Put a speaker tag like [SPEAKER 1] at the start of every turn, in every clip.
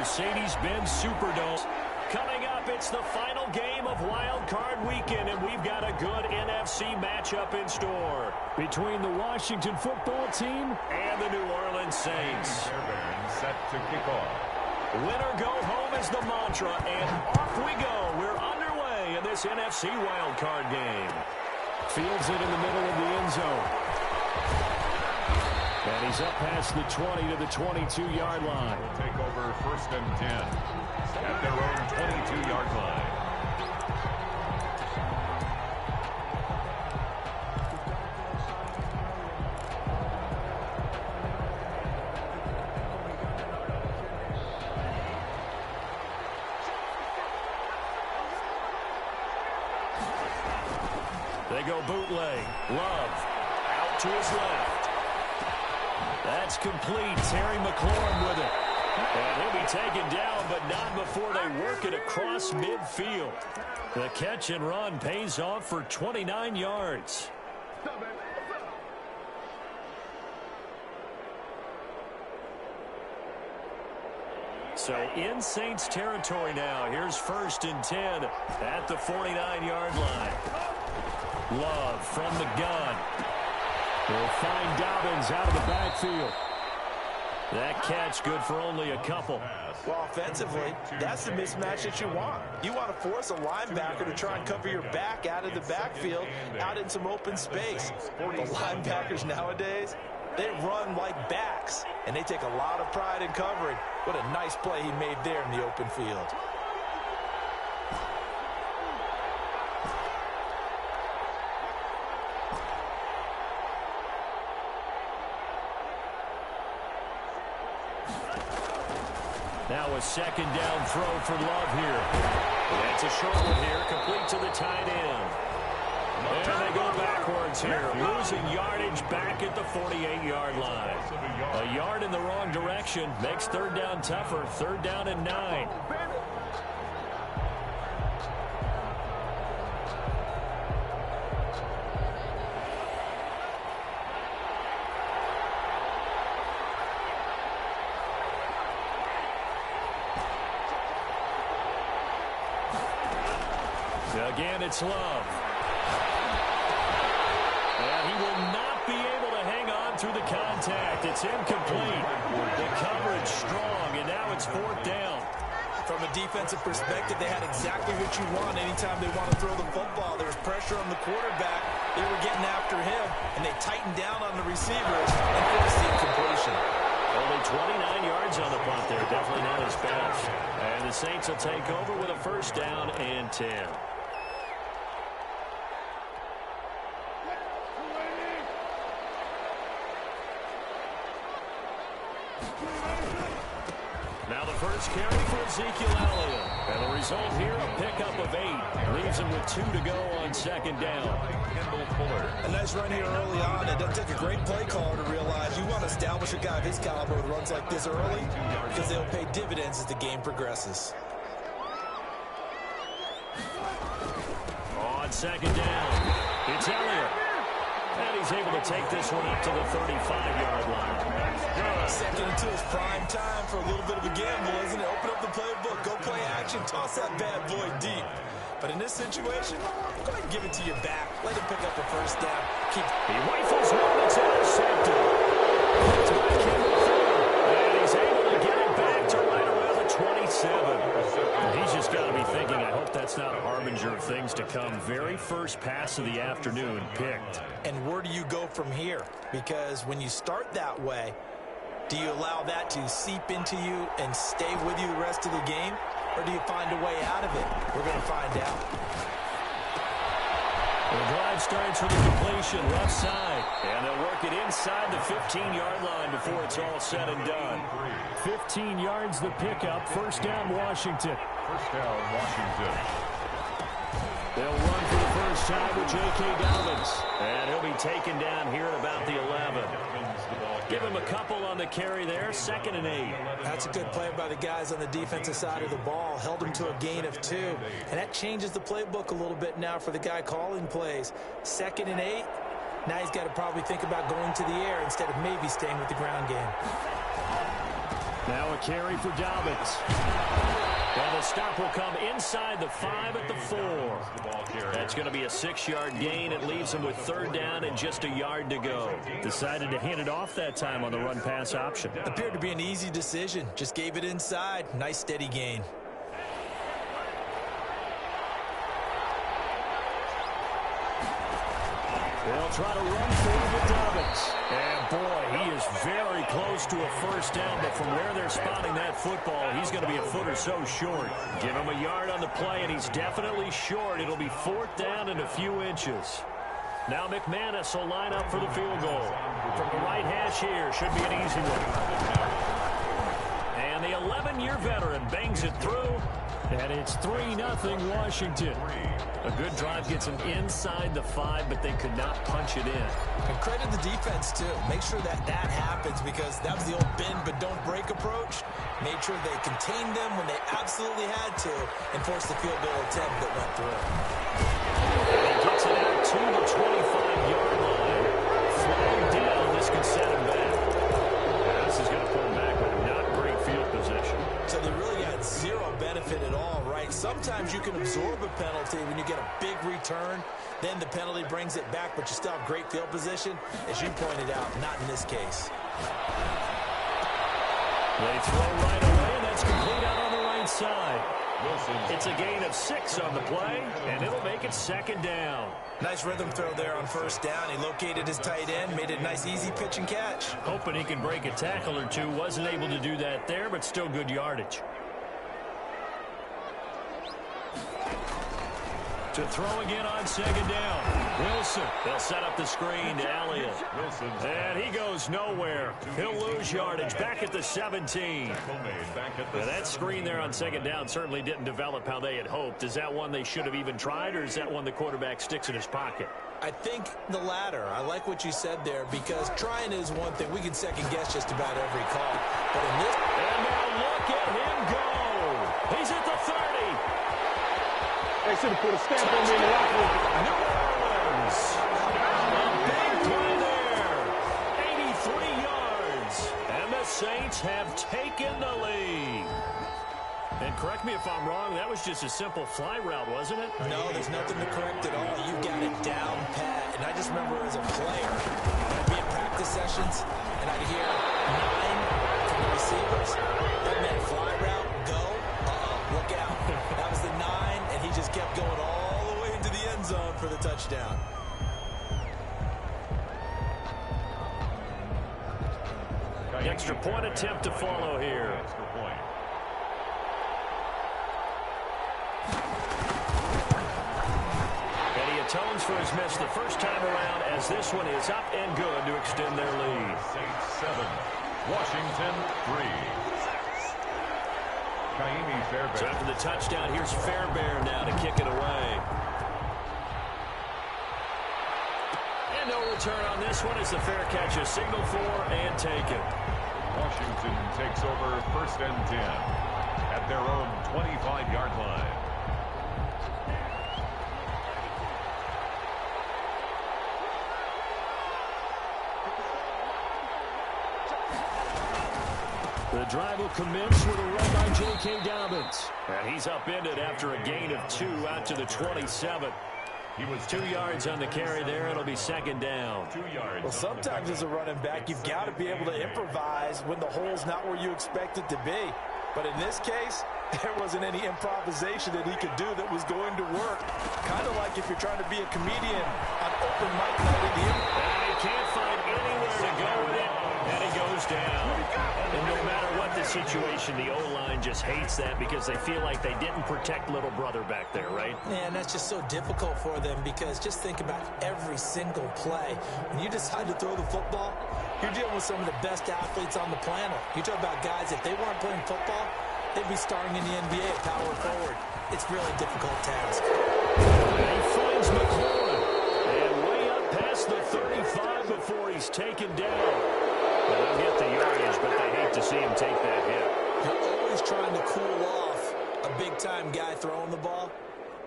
[SPEAKER 1] Mercedes-Benz Superdome. Coming up, it's the final game of Wild Card Weekend, and we've got a good NFC matchup in store between the Washington football team and the New Orleans Saints.
[SPEAKER 2] Set to kick off.
[SPEAKER 1] Winner go home is the mantra, and off we go. We're underway in this NFC Wild Card game. Fields it in the middle of the end zone. And he's up past the 20 to the 22-yard line.
[SPEAKER 2] We'll take over 1st and 10 at their own 22-yard line.
[SPEAKER 1] They go bootleg. Love out to his left. That's complete. Terry McLaurin with it. And he'll be taken down, but not before they work it across midfield. The catch and run pays off for 29 yards. So in Saints territory now. Here's 1st and 10 at the 49-yard line. Love from the gun. We'll find Dobbins out of the backfield. That catch good for only a couple.
[SPEAKER 3] Well, offensively, that's the mismatch that you want. You want to force a linebacker to try and cover your back out of the backfield, out in some open space. The linebackers nowadays, they run like backs, and they take a lot of pride in covering. What a nice play he made there in the open field.
[SPEAKER 1] Now a 2nd down throw for Love here. That's a short one here, complete to the tight end. And they go backwards here, losing yardage back at the 48-yard line. A yard in the wrong direction makes 3rd down tougher. 3rd down and 9. Again, it's Love. And he will not be able to hang on through the contact. It's incomplete. The coverage strong, and now it's 4th down.
[SPEAKER 3] From a defensive perspective, they had exactly what you want anytime they want to throw the football. There was pressure on the quarterback. They were getting after him, and they tightened down on the receivers and forced the incompletion.
[SPEAKER 1] Only 29 yards on the punt there. Definitely not his best. And the Saints will take over with a 1st down and 10. Now the first carry for Ezekiel Elliott. And the result here, a pickup of 8. Leaves him with 2 to go on 2nd down.
[SPEAKER 3] A nice run here early on. It doesn't take a great play caller to realize you want to establish a guy of his caliber with runs like this early because they'll pay dividends as the game progresses.
[SPEAKER 1] On 2nd down, it's Elliott. And he's able to take this one up to the 35-yard line.
[SPEAKER 3] 2nd and 2 is prime time for a little bit of a gamble, isn't it? Open up the playbook, go play action, toss that bad boy deep. But in this situation, go ahead and give it to your back. Let him pick up the 1st down.
[SPEAKER 1] He rifles one that's intercepted. It's back in the field. And he's able to get it back to right around the 27. And he's just got to be thinking, I hope that's not a harbinger of things to come. Very first pass of the afternoon picked.
[SPEAKER 3] And where do you go from here? Because when you start that way, do you allow that to seep into you and stay with you the rest of the game? Or do you find a way out of it? We're going to find out.
[SPEAKER 1] The drive starts with a completion left side. And they'll work it inside the 15-yard line before it's all said and done. 15 yards the pickup. 1st down Washington.
[SPEAKER 2] 1st down Washington.
[SPEAKER 1] They'll run for the first time with J.K. Dobbins. And he'll be taken down here at about the 11. Give him a couple on the carry there. 2nd and 8.
[SPEAKER 3] That's a good play by the guys on the defensive side of the ball. Held him to a gain of 2. And that changes the playbook a little bit now for the guy calling plays. 2nd and 8. Now he's got to probably think about going to the air instead of maybe staying with the ground game.
[SPEAKER 1] Now a carry for Dobbins. And the stop will come inside the 5 at the 4. That's going to be a 6-yard gain. It leaves him with 3rd down and just a yard to go. Decided to hand it off that time on the run-pass option.
[SPEAKER 3] Appeared to be an easy decision. Just gave it inside. Nice steady gain.
[SPEAKER 1] They'll try to run forward with Dobbins. And, boy, he is very close to a 1st down, but from where they're spotting that football, he's going to be a foot or so short. Give him a yard on the play, and he's definitely short. It'll be 4th down and a few inches. Now McManus will line up for the field goal. From the right hash here, should be an easy one. And the 11-year veteran bangs it through. And it's 3-0 Washington. A good drive gets them inside the 5, but they could not punch it in.
[SPEAKER 3] And credit the defense, too. Make sure that happens, because that was the old bend but don't break approach. Made sure they contained them when they absolutely had to and forced the field goal attempt that went through.
[SPEAKER 1] And he gets it out to the 25-yard line. Flag down. This can set him back. And this is going to pull him back with not great field position.
[SPEAKER 3] So they really got zero benefit at all, right? Sometimes you can absorb a penalty when you get a big return. Then the penalty brings it back, but you still have great field position. As you pointed out, not in this case.
[SPEAKER 1] They throw right away, and that's complete out on the right side. It's a gain of 6 on the play, and it'll make it 2nd down.
[SPEAKER 3] Nice rhythm throw there on 1st down. He located his tight end, made it a nice easy pitch and catch.
[SPEAKER 1] Hoping he can break a tackle or two. Wasn't able to do that there, but still good yardage. To throw again on 2nd down. Wilson. They'll set up the screen to Elliott. And he goes nowhere. He'll lose yardage back at the 17. Now that screen there on 2nd down certainly didn't develop how they had hoped. Is that one they should have even tried, or is that one the quarterback sticks in his pocket?
[SPEAKER 3] I think the latter. I like what you said there, because trying is one thing. We can second guess just about every call. But in this...
[SPEAKER 1] And now look at him go. He's at the 30.
[SPEAKER 4] They should have put a stamp on me in the locker room.
[SPEAKER 1] New Orleans. A big play there. 83 yards. And the Saints have taken the lead. And correct me if I'm wrong, that was just a simple fly route, wasn't it?
[SPEAKER 3] No, there's nothing to correct at all. You got it down pat. And I just remember as a player, I'd be in practice sessions, and I'd hear 9 from the receivers. That meant fly route, go, look out. That was the 9, and he just kept going all the way into the end zone for the touchdown.
[SPEAKER 1] The extra point attempt to follow here.
[SPEAKER 2] Extra point.
[SPEAKER 1] And he atones for his miss the first time around, as this one is up and good to extend their lead.
[SPEAKER 2] Saints 7, Washington 3. Kaimi Fairbairn.
[SPEAKER 1] So after the touchdown, here's Fairbairn now to kick it away. And no return on this one as the fair catch is signaled for and taken.
[SPEAKER 2] Washington takes over 1st and 10 at their own 25-yard line.
[SPEAKER 1] The drive will commence with a run by J.K. Dobbins. And he's upended after a gain of 2 out to the 27. He was 2 yards on the carry there. It'll be 2nd down.
[SPEAKER 2] 2 yards.
[SPEAKER 3] Well, sometimes as a running back, you've got to be able to improvise when the hole's not where you expect it to be. But in this case, there wasn't any improvisation that he could do that was going to work. Kind of like if you're trying to be a comedian on open mic night at the end.
[SPEAKER 1] And he can't find anywhere to go with it, and he goes down. And no matter what the situation, the O-line just hates that because they feel like they didn't protect little brother back there, right?
[SPEAKER 3] Yeah, and that's just so difficult for them, because just think about every single play. When you decide to throw the football, you're dealing with some of the best athletes on the planet. You talk about guys, if they weren't playing football, they'd be starring in the NBA at power forward. It's really a difficult task.
[SPEAKER 1] And he finds McLaurin. And way up past the 35 before he's taken down. Well, they'll get the yardage, but they hate to see him take that hit.
[SPEAKER 3] You're always trying to cool off a big-time guy throwing the ball,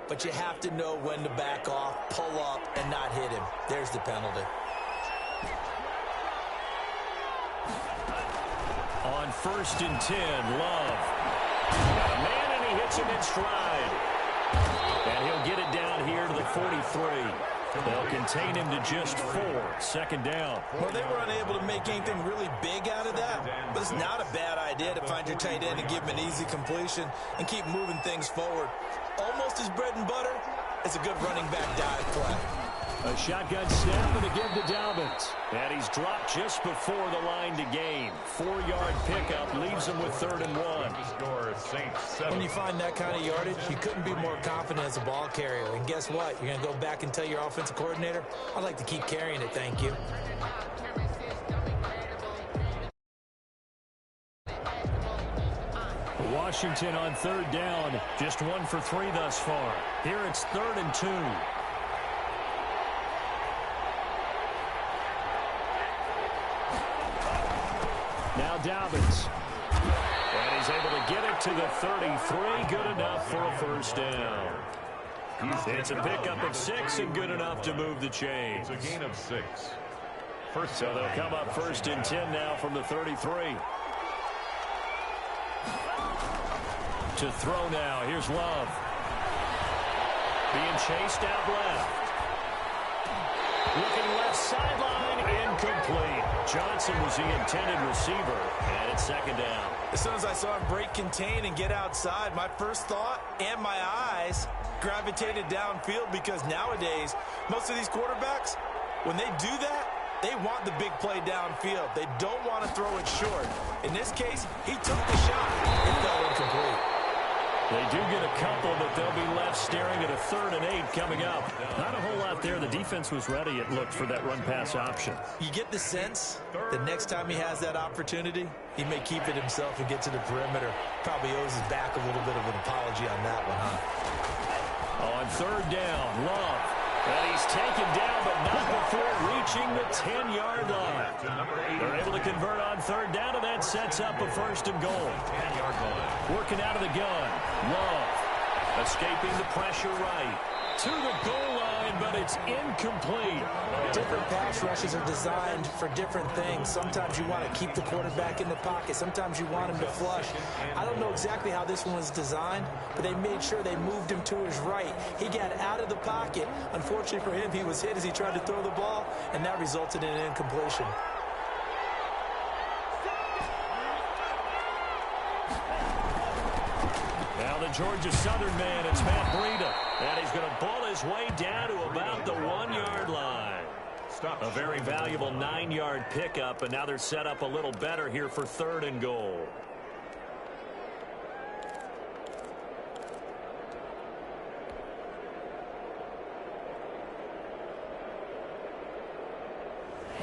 [SPEAKER 3] but you have to know when to back off, pull up, and not hit him. There's the penalty.
[SPEAKER 1] On first and 10. Love. Got a man, and he hits him in stride. And he'll get it down here to the 43. They'll contain him to just 4. Second down.
[SPEAKER 3] Well, they were unable to make anything really big out of that, but it's not a bad idea to find your tight end and give him an easy completion and keep moving things forward. Almost his bread and butter. It's a good running back dive play.
[SPEAKER 1] A shotgun snap and a give to Dobbins. And he's dropped just before the line to gain. 4-yard pickup leaves him with 3rd and 1.
[SPEAKER 3] When you find that kind of yardage, you couldn't be more confident as a ball carrier. And guess what? You're going to go back and tell your offensive coordinator, I'd like to keep carrying it, thank you.
[SPEAKER 1] Washington on 3rd down. Just 1 for 3 thus far. Here it's 3rd and 2. Now Dobbins. And he's able to get it to the 33. Good enough for a first down. It's a pickup of 6 and good enough to move the chains.
[SPEAKER 2] It's a gain of 6.
[SPEAKER 1] So they'll come up 1st and 10 now from the 33. To throw now. Here's Love. Being chased out left. Looking left sideline. Incomplete. Johnson was the intended receiver. And it's 2nd down.
[SPEAKER 3] As soon as I saw him break contain and get outside, my first thought and my eyes gravitated downfield, because nowadays, most of these quarterbacks, when they do that, they want the big play downfield. They don't want to throw it short. In this case, he took the shot. It fell incomplete.
[SPEAKER 1] They do get a couple, but they'll be left staring at a 3rd and 8 coming up. Not a whole lot there. The defense was ready, it looked, for that run-pass option.
[SPEAKER 3] You get the sense that next time he has that opportunity, he may keep it himself and get to the perimeter. Probably owes his back a little bit of an apology on that one, huh?
[SPEAKER 1] On 3rd down, Love. And he's taken down, but not before reaching the 10-yard line. They're able to convert on 3rd down, and that sets up a 1st and goal.
[SPEAKER 2] 10-yard line.
[SPEAKER 1] Working out of the gun. Love. Escaping the pressure right. To the goal line, but it's incomplete.
[SPEAKER 3] Different pass rushes are designed for different things. Sometimes you want to keep the quarterback in the pocket. Sometimes you want him to flush. I don't know exactly how this one was designed, but they made sure they moved him to his right. He got out of the pocket. Unfortunately for him, he was hit as he tried to throw the ball, and that resulted in an incompletion.
[SPEAKER 1] Now the Georgia Southern man, it's Matt Breida. And he's going to ball his way down to about the 1-yard line. A very valuable 9-yard pickup, and now they're set up a little better here for 3rd and goal.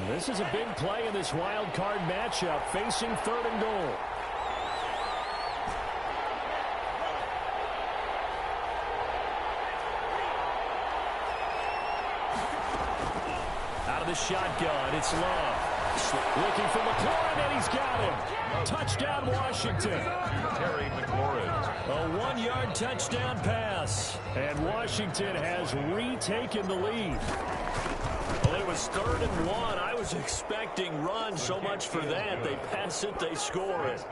[SPEAKER 1] This is a big play in this wild card matchup, facing 3rd and goal. The shotgun, it's Love. Looking for McLaurin, and he's got him. Touchdown, Washington.
[SPEAKER 2] Terry McLaurin.
[SPEAKER 1] A 1-yard touchdown pass. And Washington has retaken the lead. Well, it was 3rd and 1. I was expecting run, so much for that. They pass it, they score it.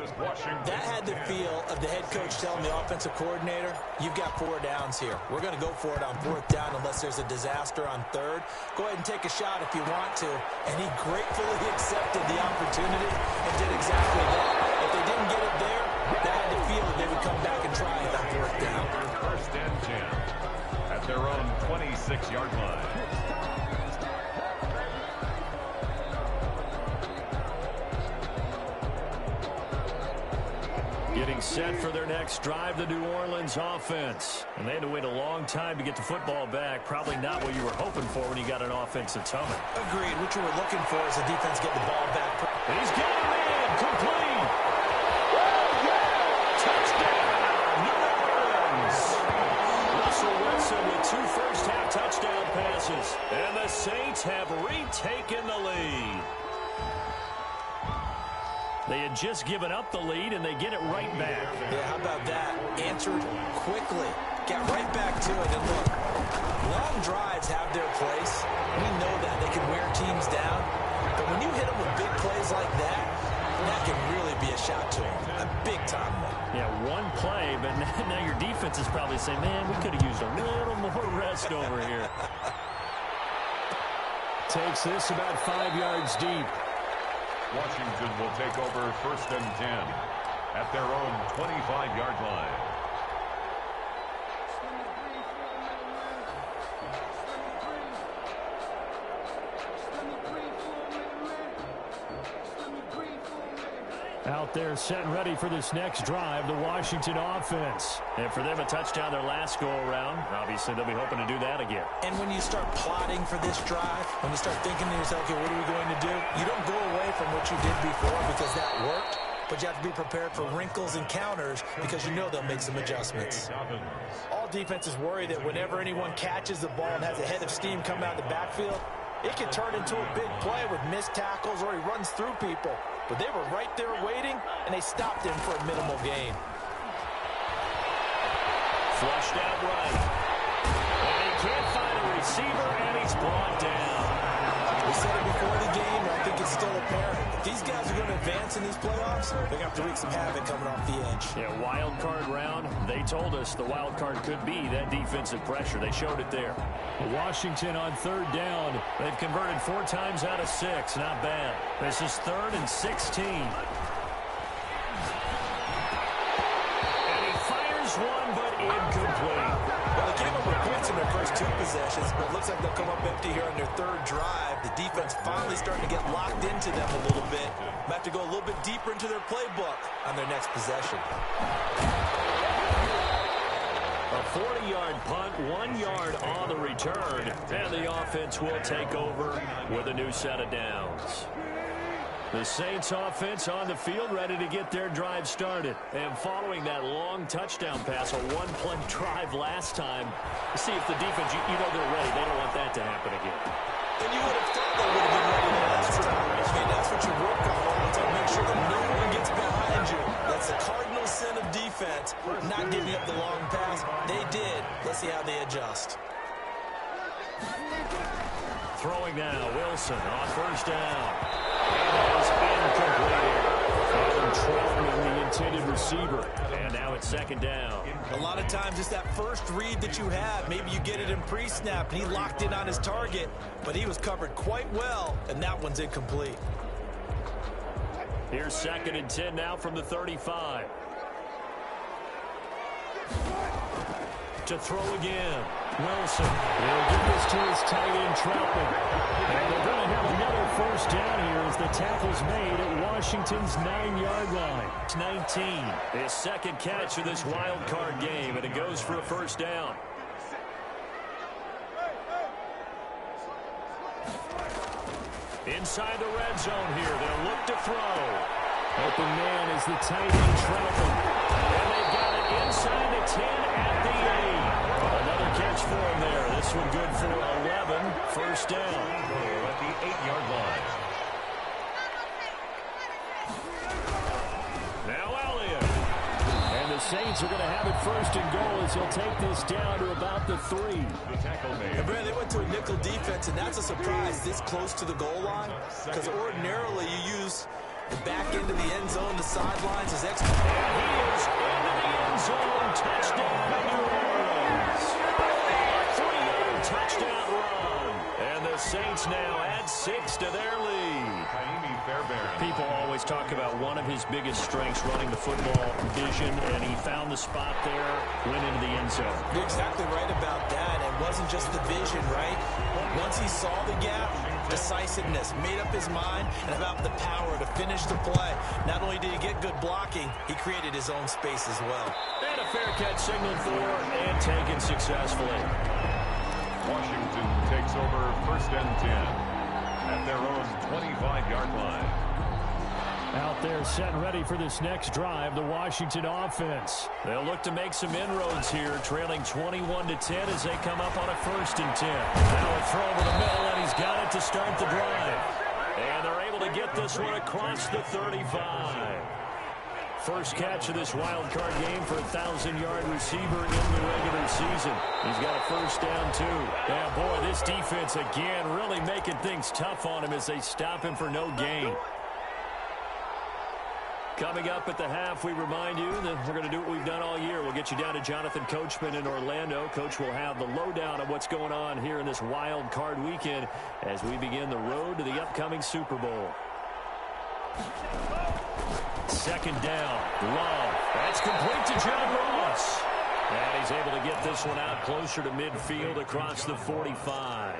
[SPEAKER 3] That had the feel of the head coach telling the offensive coordinator, you've got 4 downs here. We're going to go for it on 4th down unless there's a disaster on 3rd. Go ahead and take a shot if you want to. And he gratefully accepted the opportunity and did exactly that. If they didn't get it there, that had the feel that they would come back and try it on 4th down.
[SPEAKER 2] 1st and 10 at their own 26-yard line.
[SPEAKER 1] Getting set for their next drive, the New Orleans offense. And they had to wait a long time to get the football back. Probably not what you were hoping for when you got an offense that's humming.
[SPEAKER 3] Agreed. What you were looking for is the defense get the ball back.
[SPEAKER 1] And he's got it in. Complete. Touchdown, New Orleans. Russell Wilson with 2 first-half touchdown passes. And the Saints have retaken the lead. They had just given up the lead, and they get it right back.
[SPEAKER 3] Yeah, how about that? Answered quickly. Got right back to it. And look, long drives have their place. We know that. They can wear teams down. But when you hit them with big plays like that, that can really be a shot to him. A big-time one.
[SPEAKER 1] Yeah, one play, but now your defense is probably saying, man, we could have used a little more rest over here. Takes this about 5 yards deep.
[SPEAKER 2] Washington will take over 1st and 10 at their own 25-yard line.
[SPEAKER 1] Out there set and ready for this next drive, the Washington offense. And for them, a touchdown their last go-around. Obviously, they'll be hoping to do that again.
[SPEAKER 3] And when you start plotting for this drive, when you start thinking to yourself, okay, what are we going to do? You don't go away from what you did before because that worked, but you have to be prepared for wrinkles and counters because you know they'll make some adjustments. All defenses worry that whenever anyone catches the ball and has a head of steam coming out of the backfield, it can turn into a big play with missed tackles or he runs through people. But they were right there waiting, and they stopped him for a minimal gain.
[SPEAKER 1] Flushed out right. And he can't find a receiver, and he's brought down.
[SPEAKER 3] We said it before the game, and I think it's still apparent. If these guys are going to advance in these playoffs, they're going to have to wreak some havoc coming off the edge.
[SPEAKER 1] Yeah, wild card round. They told us the wild card could be that defensive pressure. They showed it there. Washington on 3rd down. They've converted 4 times out of 6. Not bad. This is 3rd and 16. And he fires one, but incomplete.
[SPEAKER 3] Well, they came up with points in their first 2 possessions, but it looks like they'll come up empty here on their 3rd drive. The defense finally starting to get locked into them a little bit. Might have to go a little bit deeper into their playbook on their next possession.
[SPEAKER 1] A 40-yard punt, 1 yard on the return, and the offense will take over with a new set of downs. The Saints offense on the field ready to get their drive started. And following that long touchdown pass, a 1-play drive last time, see if the defense, you know they're ready. They don't want that to happen again.
[SPEAKER 3] And you would have thought they would have been ready the last time. I mean, that's what you work on all the time. Make sure that no one gets behind you. That's the cardinal sin of defense, not giving up the long pass. They did. Let's see how they adjust.
[SPEAKER 1] Throwing now, Wilson on 1st down. That is incomplete. Adam Troutman, the intended receiver. And now it's 2nd down.
[SPEAKER 3] A lot of times it's that first read that you have. Maybe you get it in pre-snap, and he locked in on his target, but he was covered quite well, and that one's incomplete.
[SPEAKER 1] Here's 2nd and 10 now from the 35. To throw again. Wilson will give this to his tight end, Troutman. And they're going to have another 1st down here as the tackle's made at Washington's 9-yard line. It's 19. His 2nd catch of this wild card game, and it goes for a 1st down. Inside the red zone here. They'll look to throw. Open man is the tight end, Troutman. And they've got it inside the 10 at the 8. Another catch for him there. This one good for 11. 1st down.
[SPEAKER 2] At the 8-yard line.
[SPEAKER 1] Now Elliott. And the Saints are going to have it 1st and goal as he'll take this down to about the 3.
[SPEAKER 2] The tackle made.
[SPEAKER 3] And Brad, they went to a nickel defense, and that's a surprise this close to the goal line, because ordinarily you use the back end of the end zone, the sidelines as extra.
[SPEAKER 1] And he is into the end zone. Touchdown, New Orleans. 3-yard touchdown run. And the Saints now add 6 to their lead. People always talk about one of his biggest strengths, running the football, vision, and he found the spot there, went into the end zone.
[SPEAKER 3] You're exactly right about that. It wasn't just the vision, right? Once he saw the gap, decisiveness, made up his mind, and about the power to finish the play. Not only did he get good blocking, he created his own space as well.
[SPEAKER 1] And a fair catch signaled for and taken successfully.
[SPEAKER 2] Washington takes over 1st and 10 at their own 25-yard line.
[SPEAKER 1] Out there set and ready for this next drive, the Washington offense. They'll look to make some inroads here, trailing 21-10 as they come up on a 1st and 10. Now a throw over the middle, and he's got it to start the drive. And they're able to get this one across the 35. First catch of this wild card game for a 1,000-yard receiver in the regular season. He's got a 1st down, too. Yeah, boy, this defense, again, really making things tough on him as they stop him for no gain. Coming up at the half, we remind you that we're going to do what we've done all year. We'll get you down to Jonathan Coachman in Orlando. Coach will have the lowdown of what's going on here in this wild card weekend as we begin the road to the upcoming Super Bowl. Second down, Love. That's complete to John Ross. And he's able to get this one out closer to midfield across the 45.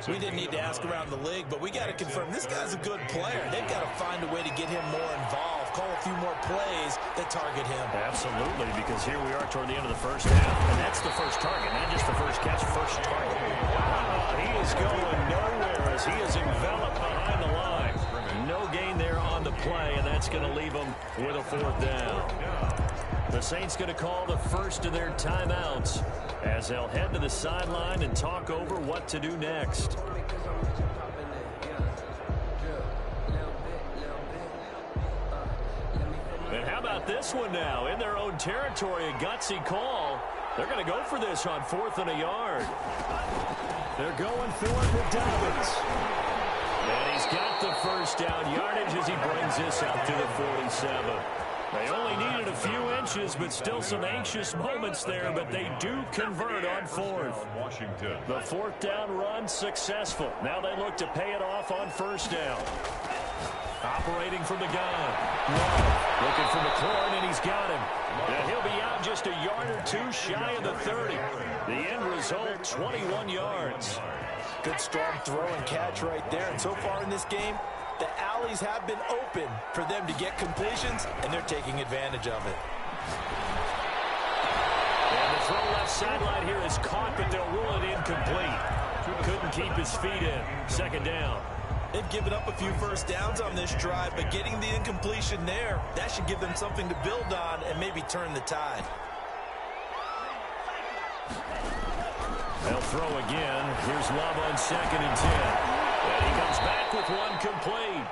[SPEAKER 3] We didn't need to ask around the league, but we got to confirm this guy's a good player. They've got to find a way to get him more involved, call a few more plays that target him.
[SPEAKER 1] Absolutely, because here we are toward the end of the first half, and that's the first target, not just the first catch, first target. He is going nowhere as he is enveloped behind the line. No gain there on the play, and that's going to leave him with a fourth down. The Saints going to call the first of their timeouts as they'll head to the sideline and talk over what to do next. And how about this one now? In their own territory, a gutsy call. They're going to go for this on 4th and a yard. They're going for it with Dobbins. And he's got the first down yardage as he brings this up to the 47. They only needed a few inches, but still some anxious moments there, but they do convert on 4th. The 4th down run successful. Now they look to pay it off on 1st down. Operating from the gun. Love looking for McLaurin, and he's got him. And he'll be out just a yard or two shy of the 30. The end result, 21 yards.
[SPEAKER 3] Good strong throw and catch right there. And so far in this game, the alleys have been open for them to get completions, and they're taking advantage of it.
[SPEAKER 1] And the throw left sideline here is caught, but they'll rule it incomplete. Couldn't keep his feet in. Second down.
[SPEAKER 3] They've given up a few first downs on this drive, but getting the incompletion there, that should give them something to build on and maybe turn the tide.
[SPEAKER 1] They'll throw again. Here's Love on 2nd and 10. And he comes back with one complete.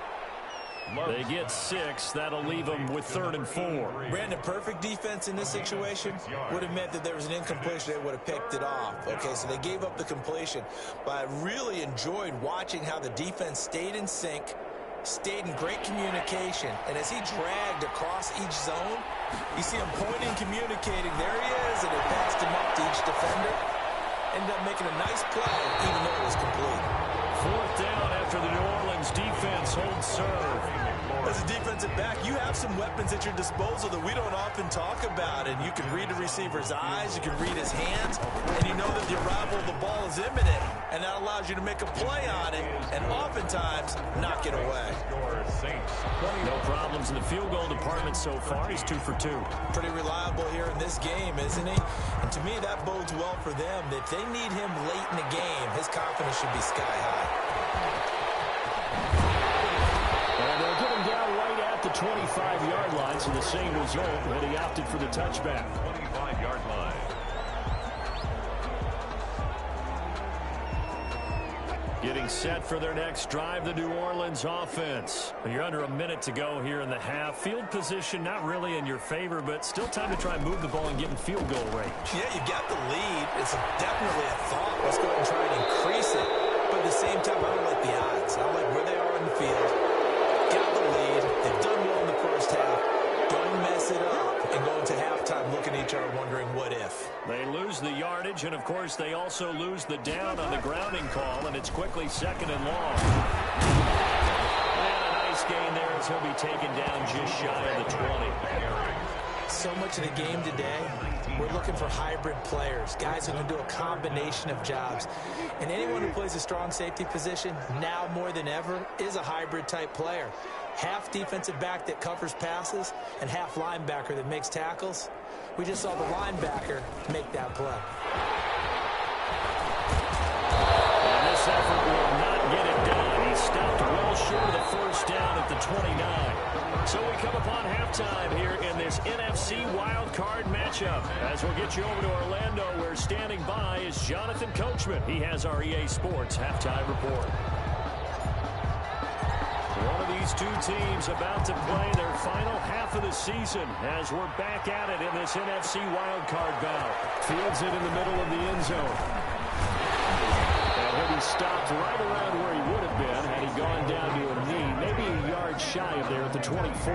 [SPEAKER 1] They get 6. That'll leave them with 3rd and 4.
[SPEAKER 3] Brandon, perfect defense in this situation would have meant that there was an incompletion. They would have picked it off. Okay, so they gave up the completion. But I really enjoyed watching how the defense stayed in sync, stayed in great communication. And as he dragged across each zone, you see him pointing, communicating. There he is, and they passed him up to each defender. Ended up making a nice play, even though it was complete.
[SPEAKER 1] 4th down after the New Orleans defense holds serve.
[SPEAKER 3] As a defensive back, you have some weapons at your disposal that we don't often talk about. And you can read a receiver's eyes, you can read his hands, and you know that the arrival of the ball is imminent. And that allows you to make a play on it, and oftentimes knock it away.
[SPEAKER 1] No problems in the field goal department so far. He's 2 for 2.
[SPEAKER 3] Pretty reliable here in this game, isn't he? And to me, that bodes well for them. If they need him late in the game, his confidence should be sky high.
[SPEAKER 1] And they'll get him down right at the 25-yard line, so the same result when he opted for the touchback.
[SPEAKER 2] 25-yard line.
[SPEAKER 1] Getting set for their next drive, the New Orleans offense. You're under a minute to go here in the half. Field position not really in your favor, but still time to try and move the ball and get in field goal range.
[SPEAKER 3] Yeah, you've got the lead. It's definitely a thought. Let's go ahead and try and increase it. But at the same time, I don't like the odds. I like where they are on the field. Got the lead. They've done well in the first half. Don't mess it up and go into halftime looking at each other wondering what if.
[SPEAKER 1] They lose the yardage, and of course they also lose the down on the grounding call, and it's quickly 2nd and long. And a nice gain there as he'll be taken down just shy of the 20.
[SPEAKER 3] So much of the game today, we're looking for hybrid players, guys who can do a combination of jobs. And anyone who plays a strong safety position, now more than ever, is a hybrid type player. Half defensive back that covers passes and half linebacker that makes tackles. We just saw the linebacker make that play.
[SPEAKER 1] And this effort will not get it done. He stopped well short of the first down at the 29. So we come upon halftime here in this NFC wild card matchup. As we'll get you over to Orlando, where standing by is Jonathan Coachman. He has our EA Sports halftime report. One of these two teams about to play their final half of the season as we're back at it in this NFC wildcard bout. Fields it in the middle of the end zone. And he'll be stopped right around where he would have been had he gone down to a knee, maybe a yard shy of there at the 24.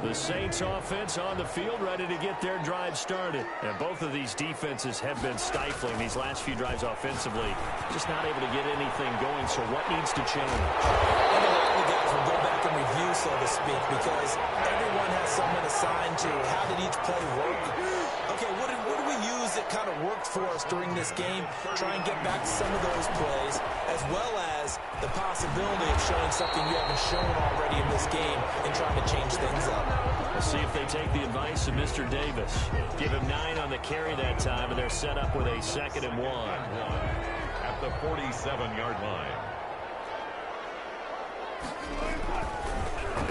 [SPEAKER 1] The Saints offense on the field, ready to get their drive started. And both of these defenses have been stifling these last few drives offensively. Just not able to get anything going, so what needs to change?
[SPEAKER 3] And a lot of the guys will go back and review, so to speak, because everyone has someone assigned to how did each play work. Okay, what did we use that kind of worked for us during this game? Try and get back to some of those plays, as well as the possibility of showing something you haven't shown already in this game and trying to change things up.
[SPEAKER 1] Let's see if they take the advice of Mr. Davis. Give him 9 on the carry that time, and they're set up with a 2nd and 1.
[SPEAKER 2] At the 47-yard line.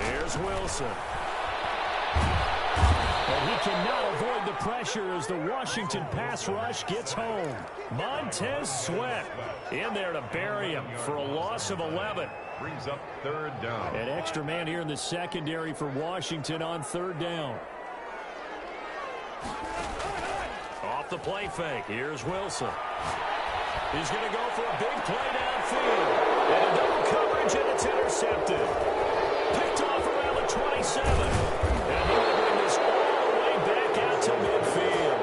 [SPEAKER 1] Here's Wilson. And he cannot avoid the pressure as the Washington pass rush gets home. Montez Sweat in there to bury him for a loss of 11.
[SPEAKER 2] Brings up 3rd down.
[SPEAKER 1] An extra man here in the secondary for Washington on 3rd down. Off the play fake. Here's Wilson. He's going to go for a big play downfield. And a double coverage, and it's intercepted. Picked off around the 27. And he will bring this all the way back out to midfield.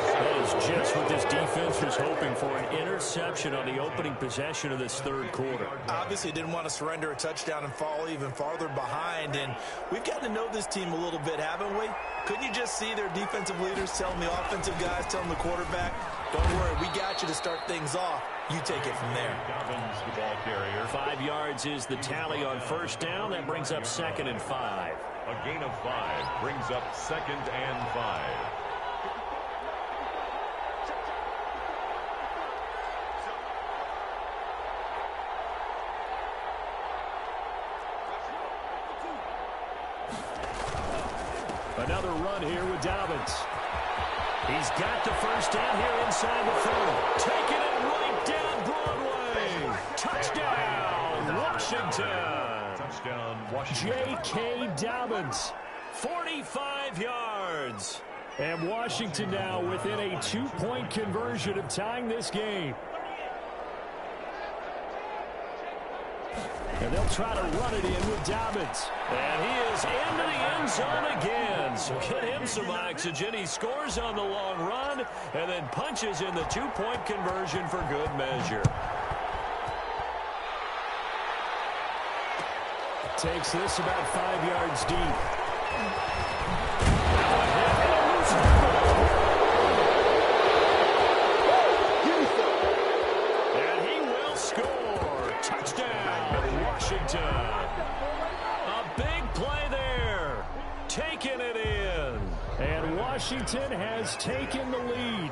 [SPEAKER 1] That is just what this defense was hoping for, an interception on the opening possession of this 3rd quarter.
[SPEAKER 3] Obviously didn't want to surrender a touchdown and fall even farther behind, and we've gotten to know this team a little bit, haven't we? Couldn't you just see their defensive leaders telling the offensive guys, telling the quarterback, don't worry, we got you to start things off. You take it from there.
[SPEAKER 2] Dobbins, the ball carrier.
[SPEAKER 1] 5 yards is the tally on 1st down. That brings up 2nd and 5.
[SPEAKER 2] A gain of 5 brings up 2nd and 5.
[SPEAKER 1] Another run here with Dobbins. He's got the 1st down here inside the 30. Taking it right down Broadway. Touchdown, Washington.
[SPEAKER 2] Touchdown, Washington.
[SPEAKER 1] J.K. Dobbins, 45 yards. And Washington now within a 2-point conversion of tying this game. And they'll try to run it in with Dobbins. And he is into the end zone again. So get him some oxygen. He scores on the long run and then punches in the 2-point conversion for good measure. Takes this about 5 yards deep. And he will score. Touchdown, Washington. A big play there. Taking it in. And Washington has taken the lead.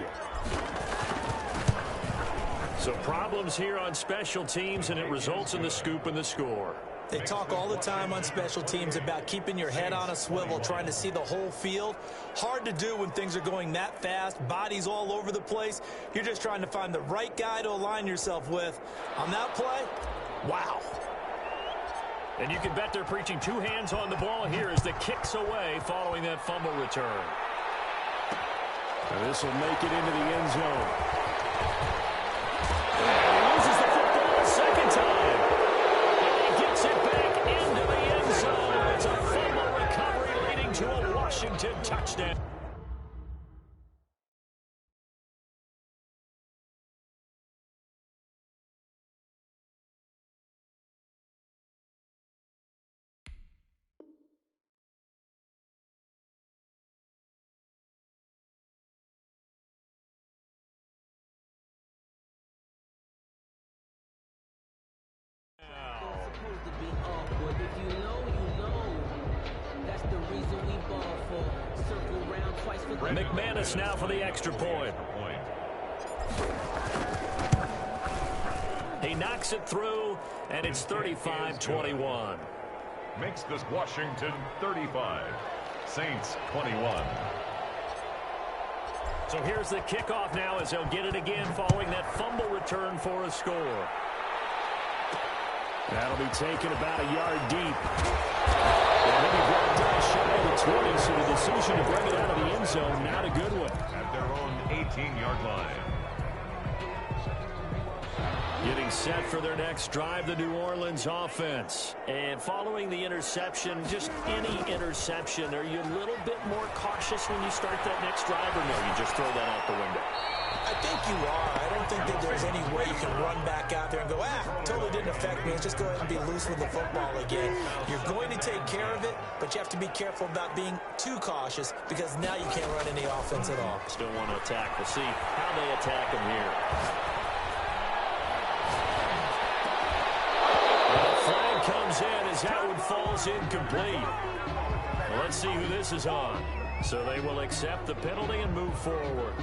[SPEAKER 1] So problems here on special teams, and it results in the scoop and the score.
[SPEAKER 3] They talk all the time on special teams about keeping your head on a swivel, trying to see the whole field. Hard to do when things are going that fast, bodies all over the place. You're just trying to find the right guy to align yourself with. On that play, wow.
[SPEAKER 1] And you can bet they're preaching 2 hands on the ball here as the kick's away following that fumble return. And this will make it into the end zone. And he loses the football a 2nd time. And he gets it back into the end zone. It's a fumble recovery leading to a Washington touchdown. McManus now for the extra point. He knocks it through, and it's 35-21.
[SPEAKER 2] Makes this Washington 35. Saints 21.
[SPEAKER 1] So here's the kickoff now as they'll get it again following that fumble return for a score. That'll be taken about a yard deep. And maybe brought down shy of the 20, so the decision to bring it out of the end zone, not a good one.
[SPEAKER 2] At their own 18-yard line.
[SPEAKER 1] Getting set for their next drive, the New Orleans offense. And following the interception, just any interception, are you a little bit more cautious when you start that next drive, or no, you just throw that out the window?
[SPEAKER 3] I think you are. I don't think that there's any way you can run back out there and go, totally didn't affect me. Let's just go ahead and be loose with the football again. You're going to take care of it, but you have to be careful about being too cautious because now you can't run any offense at all.
[SPEAKER 1] Still want to attack. We'll see how they attack him here. Flag comes in as that one falls incomplete. Well, let's see who this is on. So they will accept the penalty and move forward.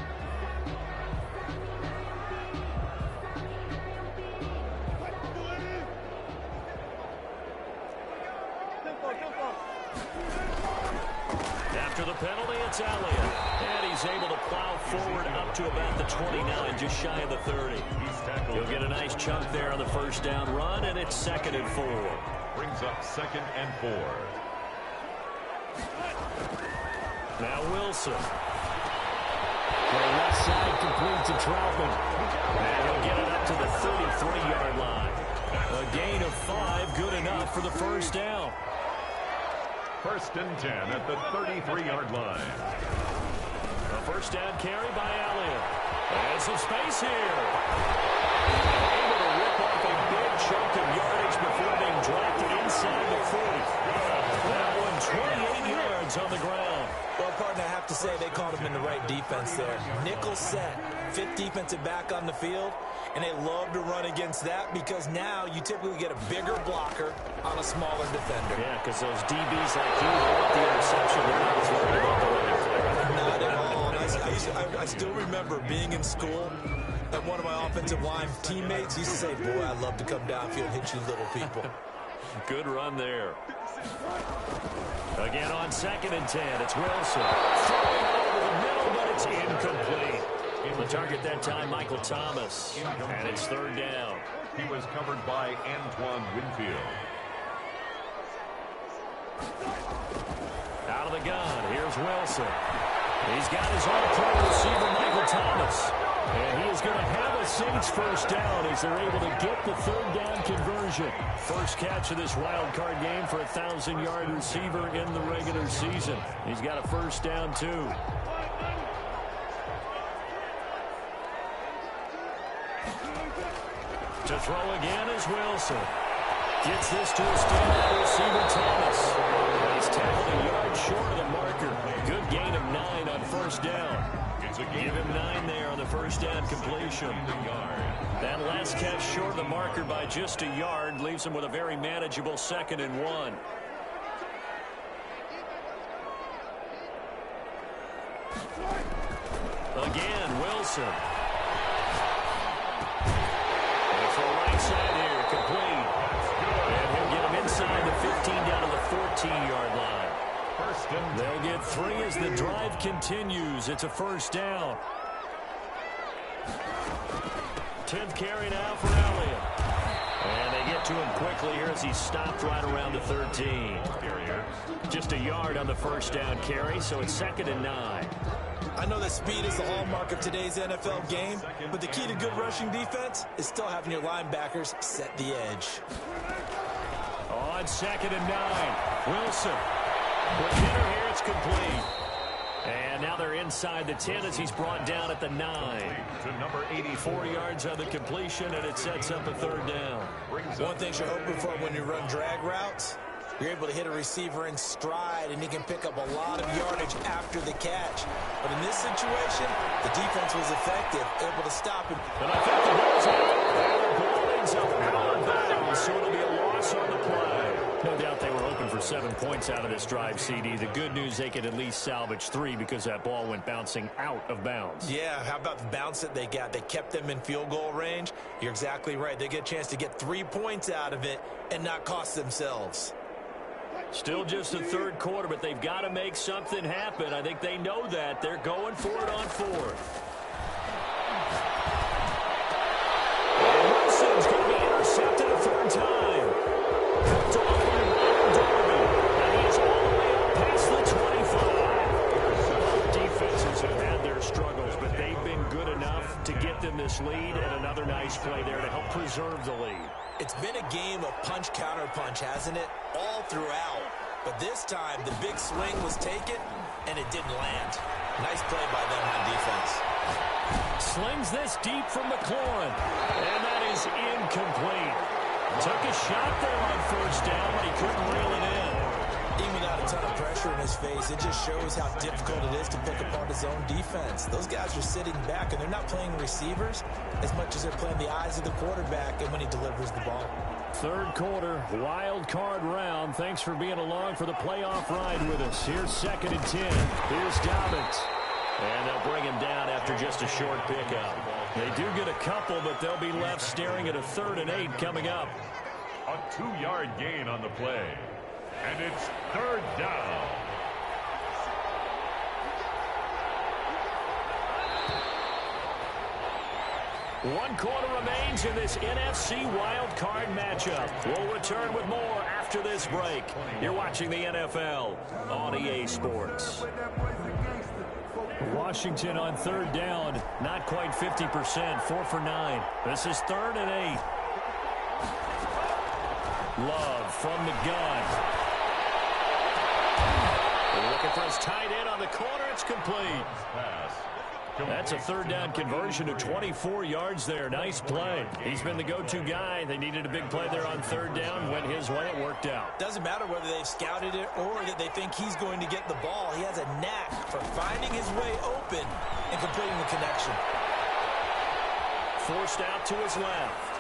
[SPEAKER 1] After the penalty, it's Elliott. And he's able to plow forward up to about the 29, just shy of the 30. He'll get a nice chunk there on the first down run, and it's 2nd and 4.
[SPEAKER 2] Brings up 2nd and 4.
[SPEAKER 1] Now Wilson. The left side complete to Troutman. And he'll get it up to the 33-yard line. A gain of 5, good enough for the first down.
[SPEAKER 2] 1st and 10 at the 33-yard line.
[SPEAKER 1] A first down carry by Elliott. There's some space here. Able to rip off a big chunk of yardage before being drafted inside the 40. That one 28 yards on the ground.
[SPEAKER 3] Well, partner, I have to say they called him in the right defense there. Nickel set, 5th defensive back on the field, and they love to run against that because now you typically get a bigger blocker on a smaller defender.
[SPEAKER 1] Yeah, because those DBs like you want the interception. They're not as worried about the running play.
[SPEAKER 3] Not at all. I still remember being in school, and one of my offensive line teammates used to say, boy, I'd love to come downfield and hit you little people.
[SPEAKER 1] Good run there. Again on 2nd and 10, it's Wilson. Throwing it over the middle, but it's incomplete. The target that time, Michael Thomas. And it's 3rd down.
[SPEAKER 2] He was covered by Antoine Winfield.
[SPEAKER 1] Out of the gun, here's Wilson. He's got his all-pro receiver, Michael Thomas. And he is going to have a Saints first down as they're able to get the 3rd down conversion. First catch of this wild card game for a 1,000-yard receiver in the regular season. He's got a first down, too. To throw again is Wilson. Gets this to a standout receiver, Thomas. He's tackled a yard short of the marker. Good gain of 9 on first down. Give him 9 there on the first down completion. That last catch short of the marker by just a yard leaves him with a very manageable 2nd and 1. Again, Wilson. It's the right side here, complete. And he'll get him inside the 15 down to the 14-yard line. They'll get 3 as the drive continues. It's a first down. 10th carry now for Elliott. And they get to him quickly here as he's stopped right around the 13. Just a yard on the first down carry, so it's 2nd and 9.
[SPEAKER 3] I know that speed is the hallmark of today's NFL game, but the key to good rushing defense is still having your linebackers set the edge.
[SPEAKER 1] On 2nd and 9, Wilson. With hitter here, it's complete. And now they're inside the 10 as he's brought down at the 9.
[SPEAKER 2] To number
[SPEAKER 1] 84 yards on the completion, and it sets up a 3rd down.
[SPEAKER 3] One thing you're hoping for when you run drag routes, you're able to hit a receiver in stride, and he can pick up a lot of yardage after the catch. But in this situation, the defense was effective, able to stop him.
[SPEAKER 1] And I think the ball's out. And the ball ends up out of bounds, so it'll be a loss on the play. No doubt they were hoping for 7 points out of this drive, CD. The good news, they could at least salvage 3 because that ball went bouncing out of bounds.
[SPEAKER 3] Yeah, how about the bounce that they got? They kept them in field goal range. You're exactly right. They get a chance to get 3 points out of it and not cost themselves.
[SPEAKER 1] Still just the 3rd quarter, but they've got to make something happen. I think they know that. They're going for it on 4th. And Wilson's going to be intercepted a 3rd time. Picked off by Ryan Darby. And he's all the way up past the 25. Defenses have had their struggles, but they've been good enough to get them this lead, and another nice play there to help preserve gives a lead.
[SPEAKER 3] It's been a game of punch-counter-punch, hasn't it? All throughout. But this time, the big swing was taken, and it didn't land. Nice play by them on defense.
[SPEAKER 1] Slings this deep from McLaurin. And that is incomplete. Took a shot there on first down, but he couldn't reel it in.
[SPEAKER 3] Even without a ton of pressure in his face, it just shows how difficult it is to pick apart his own defense. Those guys are sitting back, and they're not playing receivers as much as they're playing the eyes of the quarterback and when he delivers the ball.
[SPEAKER 1] Third quarter, wild card round. Thanks for being along for the playoff ride with us. Here's 2nd and 10. Here's Dobbins. And they'll bring him down after just a short pickup. They do get a couple, but they'll be left staring at a 3rd and 8 coming up.
[SPEAKER 2] A 2-yard gain on the play. And it's 3rd down.
[SPEAKER 1] One quarter remains in this NFC wild card matchup. We'll return with more after this break. You're watching the NFL on EA Sports. Washington on 3rd down, not quite 50%, 4 for 9. This is 3rd and 8. Love from the gun. Looking for his tight end on the corner. It's complete. That's a 3rd down conversion to 24 yards there. Nice play. He's been the go-to guy. They needed a big play there on 3rd down. Went his way. It worked out.
[SPEAKER 3] Doesn't matter whether they've scouted it or that they think he's going to get the ball. He has a knack for finding his way open and completing the connection.
[SPEAKER 1] Forced out to his left.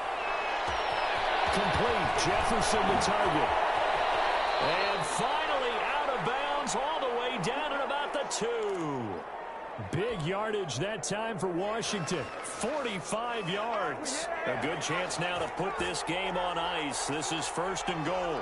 [SPEAKER 1] Complete. Jefferson the target. And finally out of bounds all the way down at about the 2. Big yardage that time for Washington. 45 yards. A good chance now to put this game on ice. This is 1st and goal.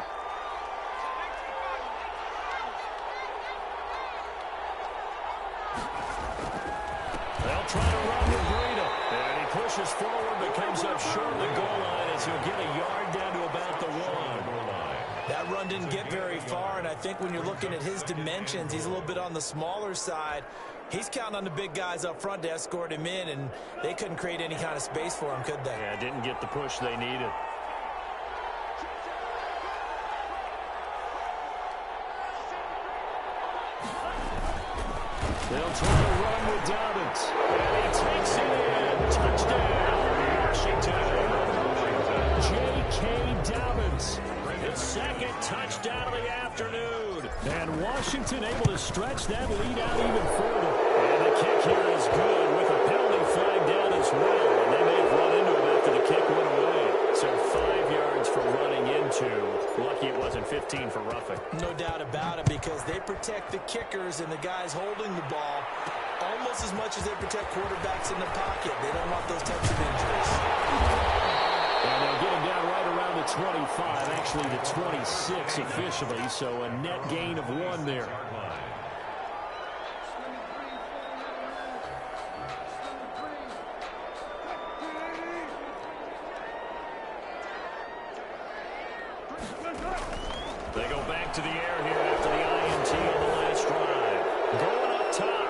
[SPEAKER 1] They'll try to run with Breida. And he pushes forward but comes up short of the goal line as he'll get a yard down to about the 1.
[SPEAKER 3] That run didn't get very far, and I think when you're looking at his dimensions, he's a little bit on the smaller side. He's counting on the big guys up front to escort him in, and they couldn't create any kind of space for him, could they?
[SPEAKER 1] Yeah, didn't get the push they needed. They'll try to run with Dobbins. And he takes it in. Touchdown, Washington. J.K. Dobbins. His 2nd touchdown of the afternoon. And Washington able to stretch that lead out even further. And the kick here is good with a penalty flag down as well. And they may have run into him after the kick went away. So 5 yards for running into. Lucky it wasn't 15 for roughing.
[SPEAKER 3] No doubt about it, because they protect the kickers and the guys holding the ball almost as much as they protect quarterbacks in the pocket. They don't want those types of injuries.
[SPEAKER 1] And they'll get him down right around the 25, actually the 26 officially, so a net gain of 1 there. They go back to the air here after the INT on the last drive. Going up top.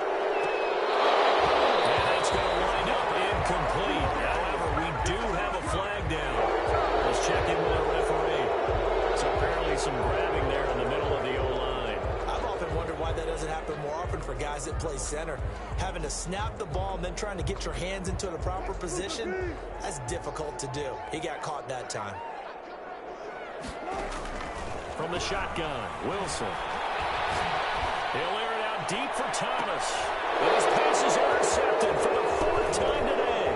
[SPEAKER 1] And it's going to wind up incomplete. However, we do have a flag down. Let's check in with our referee. So apparently some grabbing there in the middle of the O-line.
[SPEAKER 3] I've often wondered why that doesn't happen more often for guys that play center. Having to snap the ball and then trying to get your hands into the proper position, that's difficult to do. He got caught that time.
[SPEAKER 1] From the shotgun, Wilson. He'll air it out deep for Thomas. And his pass is intercepted for the 4th time today.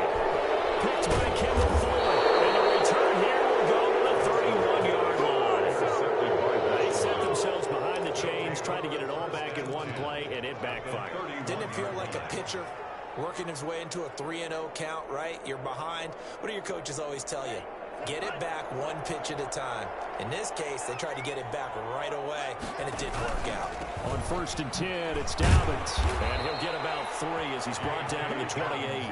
[SPEAKER 1] Picked by Kendall Fuller. And the return here will go to the 31-yard line. They set themselves behind the chains, trying to get it all back in one play, and it backfired.
[SPEAKER 3] Didn't it feel like a pitcher working his way into a 3-0 count, right? You're behind. What do your coaches always tell you? Get it back 1 pitch at a time. In this case, they tried to get it back right away, and it didn't work out.
[SPEAKER 1] On 1st and 10, it's Dobbins. And he'll get about 3 as he's brought down to the 28.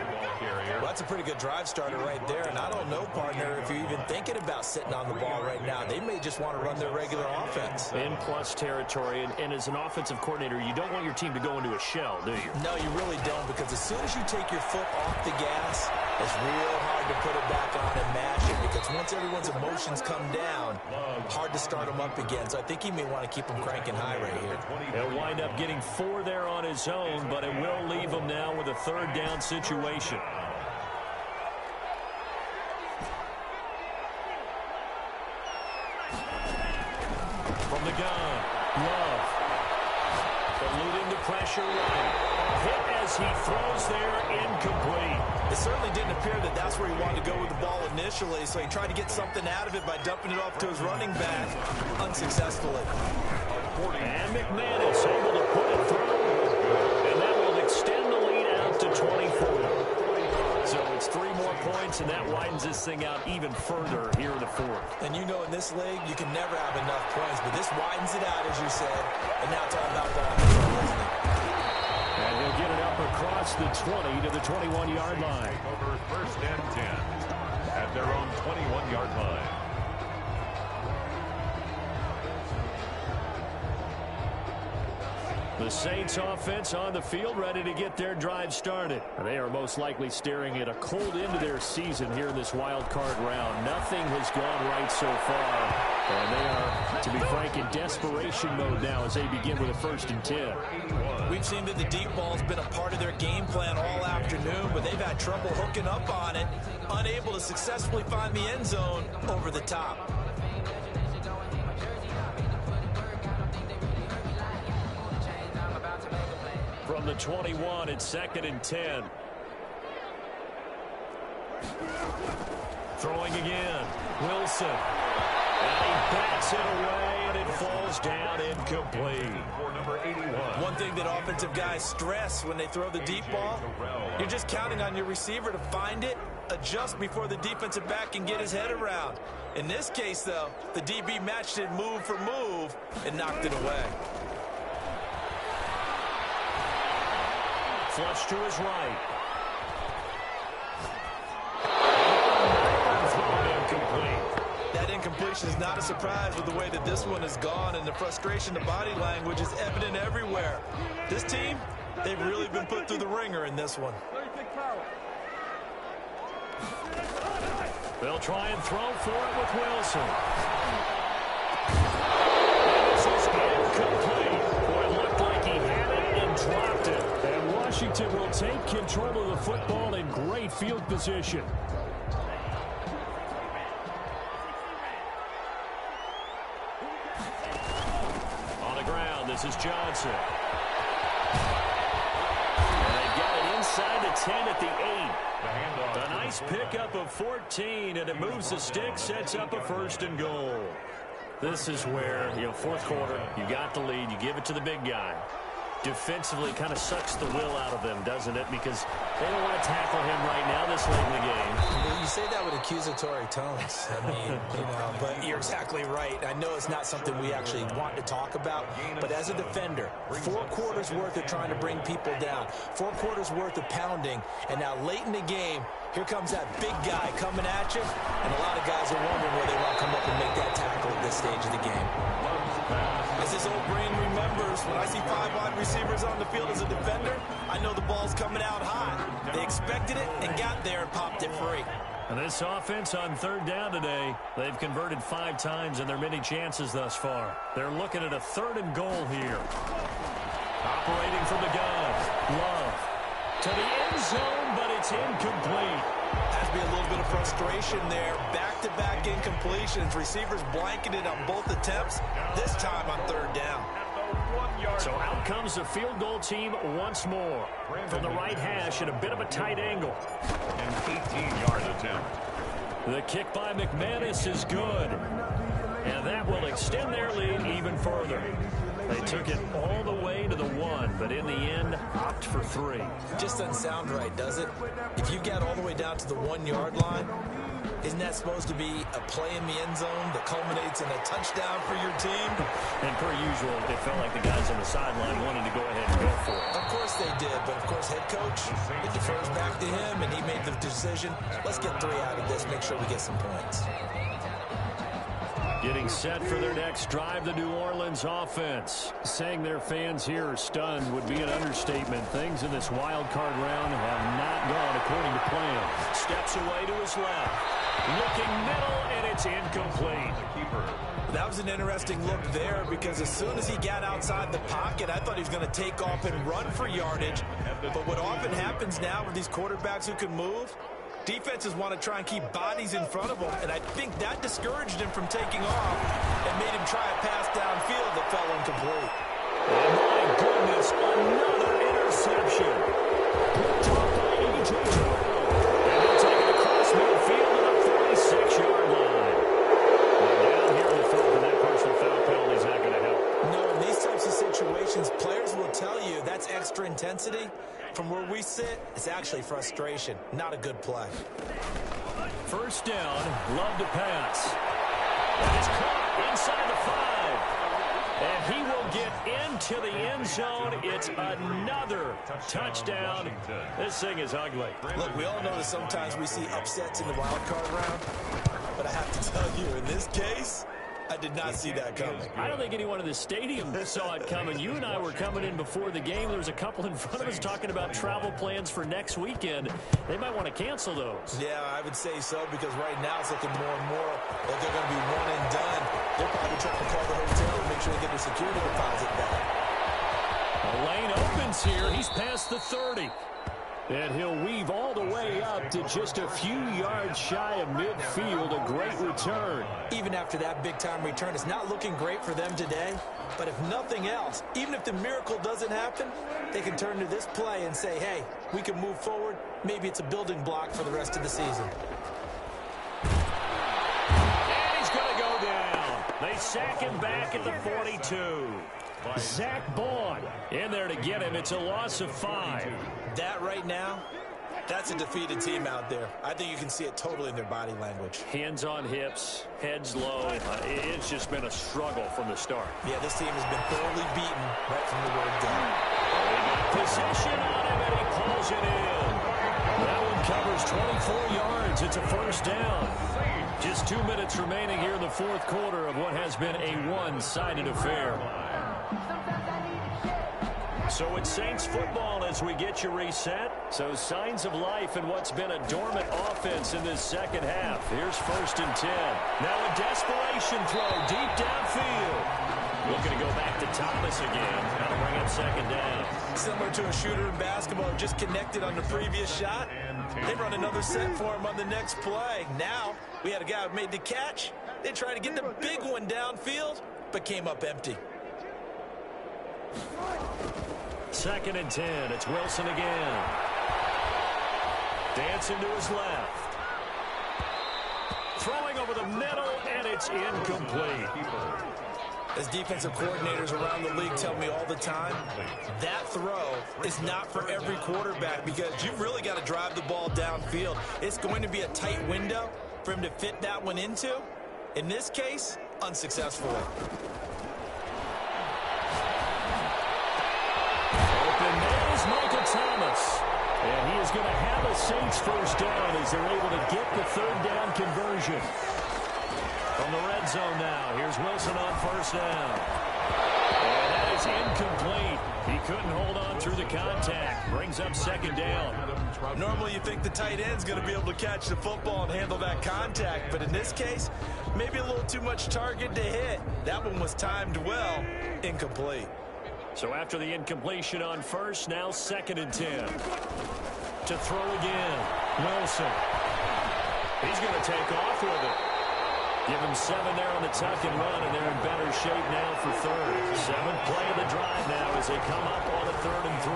[SPEAKER 3] Well, that's a pretty good drive starter right there. And I don't know, partner, if you're even thinking about sitting on the ball right now. They may just want to run their regular offense.
[SPEAKER 1] In plus territory. And as an offensive coordinator, you don't want your team to go into a shell, do you?
[SPEAKER 3] No, you really don't, because as soon as you take your foot off the gas It's real hard to put it back on and mash it because once everyone's emotions come down, hard to start them up again. So I think he may want to keep them cranking high right here.
[SPEAKER 1] He'll wind up getting 4 there on his own, but it will leave him now with a 3rd down situation. From the gun, Love. Eluding the pressure right. Hit as he throws there, incomplete.
[SPEAKER 3] It certainly didn't appear that that's where he wanted to go with the ball initially, so he tried to get something out of it by dumping it off to his running back unsuccessfully.
[SPEAKER 1] And McManus able to put it through, and that will extend the lead out to 24. So it's 3 more points, and that widens this thing out even further here in the 4th.
[SPEAKER 3] And you know in this league, you can never have enough points, but this widens it out, as you said, and now it's all about ball control, isn't it?
[SPEAKER 1] And he'll get it up across the 20 to the 21-yard line.
[SPEAKER 2] Over 1st and 10 at their own 21-yard line.
[SPEAKER 1] The Saints offense on the field, ready to get their drive started. They are most likely staring at a cold end to their season here in this wild card round. Nothing has gone right so far. And they are, to be frank, in desperation mode now as they begin with a 1st and 10.
[SPEAKER 3] We've seen that the deep ball's been a part of their game plan all afternoon, but they've had trouble hooking up on it, unable to successfully find the end zone over the top.
[SPEAKER 1] From the 21, it's 2nd and 10. Throwing again. Wilson. And he bats it away, and it falls down incomplete.
[SPEAKER 2] For number 81.
[SPEAKER 3] One thing that offensive guys stress when they throw the deep ball, you're just counting on your receiver to find it, adjust before the defensive back can get his head around. In this case, though, the DB matched it move for move and knocked it away.
[SPEAKER 1] Flush to his right. Incomplete.
[SPEAKER 3] That incompletion is not a surprise with the way that this one has gone, and the frustration, the body language is evident everywhere. This team, they've really been put through the ringer in this one.
[SPEAKER 1] They'll try and throw for it with Wilson. And this is incomplete. Boy, it looked like he had it and dropped it. And Washington will take control of the football in great field position. On the ground, this is Johnson. And they got it inside the 10 at the 8. A nice pickup of 14, and it moves the stick, sets up a 1st and goal. This is where, 4th quarter, you got the lead, you give it to the big guy. Defensively kind of sucks the will out of them, doesn't it? Because they don't want to tackle him right now this late in the game.
[SPEAKER 3] Well, you say that with accusatory tones. I mean, but you're exactly right. I know it's not something we actually want to talk about, but as a defender, 4 quarters worth of trying to bring people down, 4 quarters worth of pounding, and now late in the game, here comes that big guy coming at you, and a lot of guys are wondering where they want to come up and make that tackle at this stage of the game. As his old brain remembers, when I see 5 wide receivers on the field as a defender, I know the ball's coming out high. They expected it and got there and popped it free.
[SPEAKER 1] And this offense on 3rd down today, they've converted 5 times in their many chances thus far. They're looking at a 3rd and goal here. Operating from the gun. Love. To the end zone, but it's incomplete.
[SPEAKER 3] Has to be a little bit of frustration there. Back-to-back incompletions. Receivers blanketed on both attempts, this time on 3rd down.
[SPEAKER 1] So out comes the field goal team once more. From the right hash at a bit of a tight angle.
[SPEAKER 2] An 18-yard attempt.
[SPEAKER 1] The kick by McManus is good. And that will extend their lead even further. They took it all the way to the 1, but in the end, opt for 3.
[SPEAKER 3] Just doesn't sound right, does it? If you get all the way down to the 1-yard line, isn't that supposed to be a play in the end zone that culminates in a touchdown for your team?
[SPEAKER 1] And per usual, it felt like the guys on the sideline wanted to go ahead and go for it.
[SPEAKER 3] Of course they did, but of course head coach, it defers back to him, and he made the decision, let's get 3 out of this, make sure we get some points.
[SPEAKER 1] Getting set for their next drive, the New Orleans offense. Saying their fans here are stunned would be an understatement. Things in this wild card round have not gone according to plan. Steps away to his left. Looking middle, and it's incomplete.
[SPEAKER 3] That was an interesting look there because as soon as he got outside the pocket, I thought he was going to take off and run for yardage. But what often happens now with these quarterbacks who can move, defenses want to try and keep bodies in front of them, and I think that discouraged him from taking off and made him try a pass downfield that fell incomplete.
[SPEAKER 1] Oh, my goodness, another interception. Picked off by A.J. Terrell. And he'll take it across midfield to the 46-yard line. Now down here in the fourth, and that personal foul penalty is not going to help.
[SPEAKER 3] No, in these types of situations, players will tell you that's extra intensity. From where we sit, it's actually frustration, not a good play.
[SPEAKER 1] First down, Love to pass. And it's caught inside the 5. And he will get into the end zone. It's another touchdown. This thing is ugly.
[SPEAKER 3] Look, we all know that sometimes we see upsets in the wild card round. But I have to tell you, in this case, I did not see that coming.
[SPEAKER 1] I don't think anyone in the stadium saw it coming. You and I were coming in before the game. There was a couple in front of us talking about travel plans for next weekend. They might want to cancel those.
[SPEAKER 3] Yeah, I would say so because right now it's looking more and more like they're going to be one and done. They're probably trying to call the hotel and make sure they get their security deposit back.
[SPEAKER 1] A lane opens here. He's past the 30. And he'll weave all the way up to just a few yards shy of midfield. A great return.
[SPEAKER 3] Even after that big-time return, it's not looking great for them today. But if nothing else, even if the miracle doesn't happen, they can turn to this play and say, hey, we can move forward. Maybe it's a building block for the rest of the season.
[SPEAKER 1] And he's going to go down. They sack him back at the 42. Zach Bond in there to get him. It's a loss of 5.
[SPEAKER 3] That right now, that's a defeated team out there. I think you can see it totally in their body language.
[SPEAKER 1] Hands on hips, heads low. It's just been a struggle from the start.
[SPEAKER 3] Yeah, this team has been thoroughly beaten right from the word go.
[SPEAKER 1] They got possession on him, and he pulls it in. That one covers 24 yards. It's a first down. Just 2 minutes remaining here in the fourth quarter of what has been a one-sided affair. So it's Saints football as we get you reset. So signs of life in what's been a dormant offense in this second half. Here's 1st and 10. Now a desperation throw deep downfield. Looking to go back to Thomas again. That'll bring up 2nd down.
[SPEAKER 3] Similar to a shooter in basketball, just connected on the previous shot. They run another set for him on the next play. Now we had a guy who made the catch. They tried to get the big one downfield, but came up empty.
[SPEAKER 1] 2nd and 10. It's Wilson again. Dancing to his left. Throwing over the middle, and it's incomplete.
[SPEAKER 3] As defensive coordinators around the league tell me all the time, that throw is not for every quarterback because you've really got to drive the ball downfield. It's going to be a tight window for him to fit that one into. In this case, unsuccessfully.
[SPEAKER 1] Michael Thomas. And he is going to have a Saints first down as they're able to get the 3rd down conversion. From the red zone now, here's Wilson on 1st down. And that is incomplete. He couldn't hold on through the contact. Brings up 2nd down.
[SPEAKER 3] Normally you think the tight end's going to be able to catch the football and handle that contact. But in this case, maybe a little too much target to hit. That one was timed well. Incomplete.
[SPEAKER 1] So after the incompletion on 1st, now 2nd and 10. To throw again, Wilson. He's going to take off with it. Give him 7 there on the tuck and run, and they're in better shape now for 3rd. 7th play of the drive now as they come up on a 3rd and 3.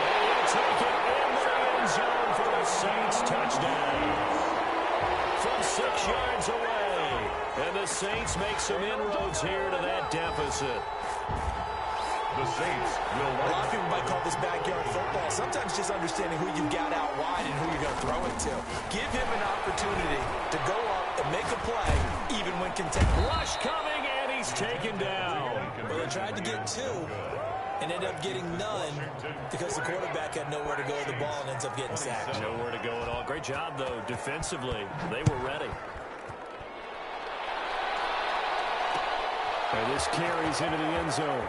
[SPEAKER 1] And he'll take it into the end zone for the Saints touchdown. From 6 yards away. And the Saints make some inroads here to that deficit.
[SPEAKER 2] The Saints will
[SPEAKER 3] A lot of people might call this backyard football. Sometimes just understanding who you've got out wide and who you're going to throw it to. Give him an opportunity to go up and make a play even when contested.
[SPEAKER 1] Rush coming, and he's taken down.
[SPEAKER 3] Well, they tried to get 2 and ended up getting none because the quarterback had nowhere to go with the ball and ends up getting sacked.
[SPEAKER 1] Nowhere to go at all. Great job, though, defensively. They were ready. And this carries into the end zone.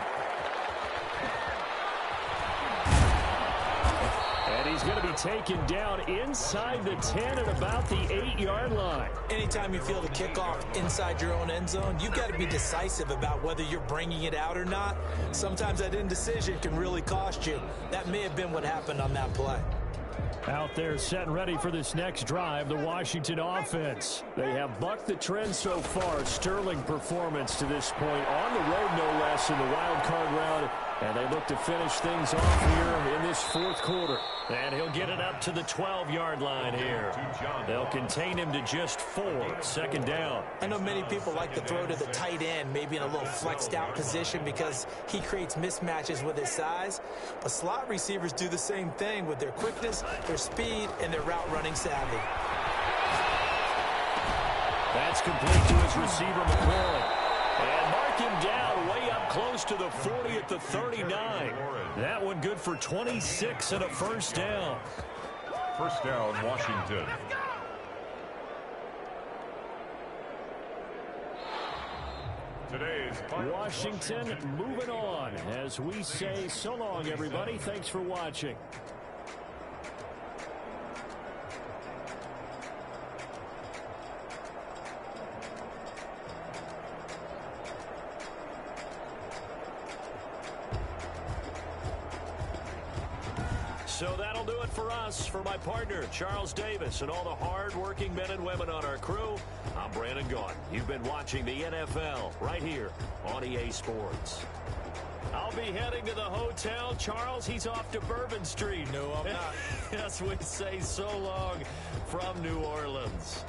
[SPEAKER 1] And he's going to be taken down inside the 10 at about the 8-yard line.
[SPEAKER 3] Anytime you feel the kickoff inside your own end zone, you've got to be decisive about whether you're bringing it out or not. Sometimes that indecision can really cost you. That may have been what happened on that play.
[SPEAKER 1] Out there set and ready for this next drive, the Washington offense. They have bucked the trend so far. Sterling performance to this point. On the road, no less, in the wild card round. And they look to finish things off here in this fourth quarter. And he'll get it up to the 12-yard line here. They'll contain him to just 4. Second down.
[SPEAKER 3] I know many people like to throw to the tight end, maybe in a little flexed out position because he creates mismatches with his size. But slot receivers do the same thing with their quickness, their speed, and their route running savvy.
[SPEAKER 1] That's complete to his receiver, McCoy. And mark him down way up close to the 40 at the 39. That one good for 26 and a first down.
[SPEAKER 2] First down, Washington. Today's
[SPEAKER 1] Washington moving on as we say so long, everybody. Thanks for watching. So that'll do it for us. For my partner, Charles Davis, and all the hard-working men and women on our crew, I'm Brandon Gaudin. You've been watching the NFL right here on EA Sports. I'll be heading to the hotel. Charles, he's off to Bourbon Street.
[SPEAKER 3] No, I'm not.
[SPEAKER 1] Yes, we say so long from New Orleans.